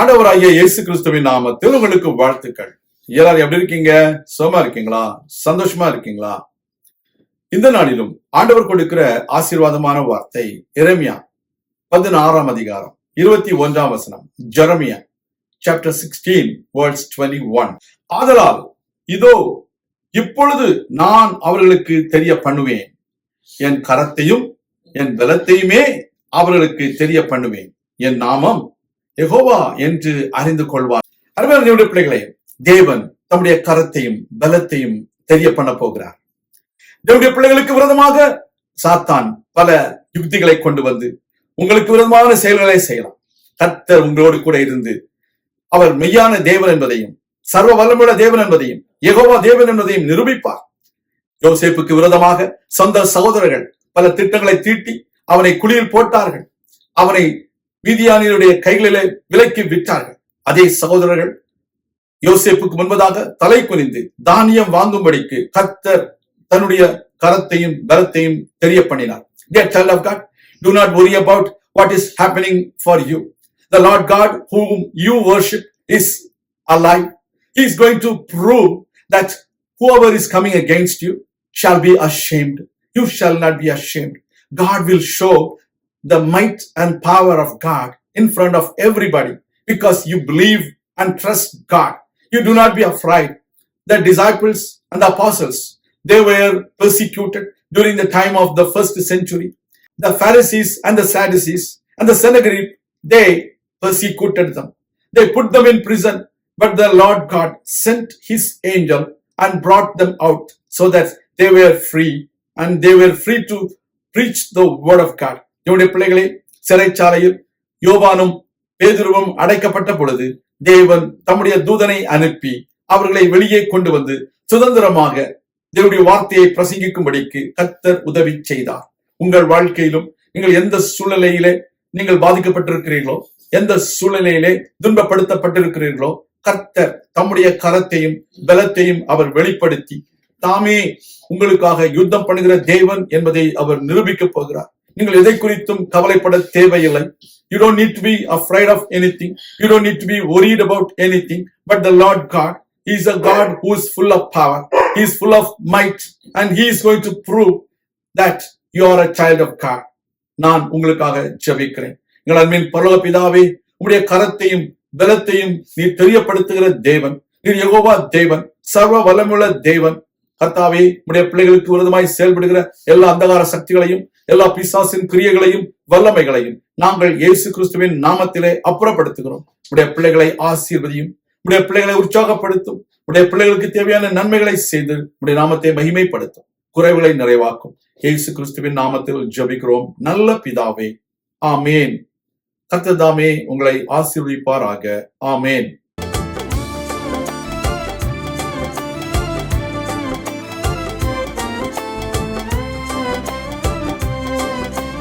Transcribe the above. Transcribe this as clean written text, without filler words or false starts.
ஆண்டவராகிய இயேசு கிறிஸ்துவின் நாமத்தில் உங்களுக்கு வாழ்த்துக்கள். எல்லாரும் எப்படி இருக்கீங்க? சுகமா இருக்கீங்களா? சந்தோஷமா இருக்கீங்களா? இந்த நாளிலும் ஆண்டவர் கொடுக்கிற ஆசீர்வாதமான வார்த்தை எரேமியா 16ஆம் அதிகாரம் 21ஆம் வசனம். Jeremiah chapter 16 verse 21. ஆதலால் இதோ இப்பொழுது நான் அவர்களுக்கு தெரிய பண்ணுவேன், என் கரத்தையும் என் பலத்தையுமே அவர்களுக்கு தெரிய பண்ணுவேன், என் நாமம் யெகோவா என்று அறிந்து கொள்வார். அருமையான தேவனுடைய பிள்ளைகளே, தேவன் தம்முடைய கரத்தையும் பலத்தையும் தெரிய பண்ண போகிறார். தேவனுடைய பிள்ளைகளுக்கு விரோதமாக சாத்தான் பல யுக்திகளை கொண்டு வந்து உங்களுக்கு விரோதமான செயல்களை செய்யலாம். கர்த்தர் உங்களோடு கூட இருந்து அவர் மெய்யான தேவன் என்பதையும் சர்வ வல்லமையுள்ள தேவன் என்பதையும் யெகோவா தேவன் என்பதையும் நிரூபிப்பார். யோசேப்புக்கு விரோதமாக சொந்த சகோதரர்கள் பல திட்டங்களை தீட்டி அவனை குழியில் போட்டார்கள். அவனை மீதியானியருடைய கைகளிலே விலைக்கு விற்றார்கள். அதே சகோதரர்கள் யோசேப்புக்கு முன்பதாக தலை குனிந்து தானியம் வாங்கும்படிக்கு கர்த்தர் தன்னுடைய கரத்தையும் பலத்தையும் தெரிய பண்ணினார். Dear child of God, do not worry about what is happening for you. The Lord God whom you worship is alive. He is going to prove that whoever is coming against you shall be ashamed. You shall not be ashamed. God will show the might and power of God in front of everybody because you believe and trust God. You do not be afraid. The disciples and the apostles, they were persecuted during the time of the first century. The Pharisees and the Sadducees and the Sanhedrin, they persecuted them. They put them in prison, but the Lord God sent his angel and brought them out so that they were free and they were free to preach the word of God. என்னுடைய பிள்ளைகளே, சிறைச்சாலையில் யோவானும் பேதுருவும் அடைக்கப்பட்ட பொழுது தேவன் தம்முடைய தூதனை அனுப்பி அவர்களை வெளியே கொண்டு வந்து சுதந்திரமாக தேவனுடைய வார்த்தையை பிரசங்கிக்கும்படிக்கு கர்த்தர் உதவி செய்தார். உங்கள் வாழ்க்கையிலும் நீங்கள் எந்த சூழ்நிலையிலே நீங்கள் பாதிக்கப்பட்டிருக்கிறீர்களோ, எந்த சூழ்நிலையிலே துன்பப்படுத்தப்பட்டிருக்கிறீர்களோ, கர்த்தர் தம்முடைய கரத்தையும் பலத்தையும் அவர் வெளிப்படுத்தி தாமே உங்களுக்காக யுத்தம் பண்ணுகிற தேவன் என்பதை அவர் நிரூபிக்கப் போகிறார். நீங்கள் எதை குறித்தும் கவலைப்பட தேவையில்லை. You don't need to be afraid of anything. You don't need to be worried about anything. But the Lord God, He is a God who is full of power. He is full of might. And He is going to prove that you are a child of God. நான் உங்களுக்காக ஜெபிக்கிறேன். எங்கள் அன்பின் பரலோக பிதாவே, உம்முடைய கரத்தையும் பலத்தையும் நீர் தெரியப்படுத்துகிற தேவன், நீர் யெகோவா தேவன், சர்வ வல்லமையுள்ள தேவன். கர்த்தாவே, உம்முடைய பிள்ளைகளுக்கு விரோதமாய் செயல்படுகிற எல்லா அந்தகார சக்திகளையும் எல்லா பிசாசின் கிரியைகளையும் வல்லமைகளையும் நாங்கள் இயேசு கிறிஸ்துவின் நாமத்திலே அப்புறப்படுத்துகிறோம். உடைய பிள்ளைகளை ஆசீர்வதியும், உடைய பிள்ளைகளை உற்சாகப்படுத்தும், உடைய பிள்ளைகளுக்கு தேவையான நன்மைகளை செய்து உடைய நாமத்தை மகிமைப்படுத்தும், குறைவுகளை நிறைவாக்கும். இயேசு கிறிஸ்துவின் நாமத்தில் ஜெபிக்கிறோம் நல்ல பிதாவே, ஆமேன். கர்த்தர் தாமே உங்களை ஆசீர்வதிப்பாராக. ஆமேன்.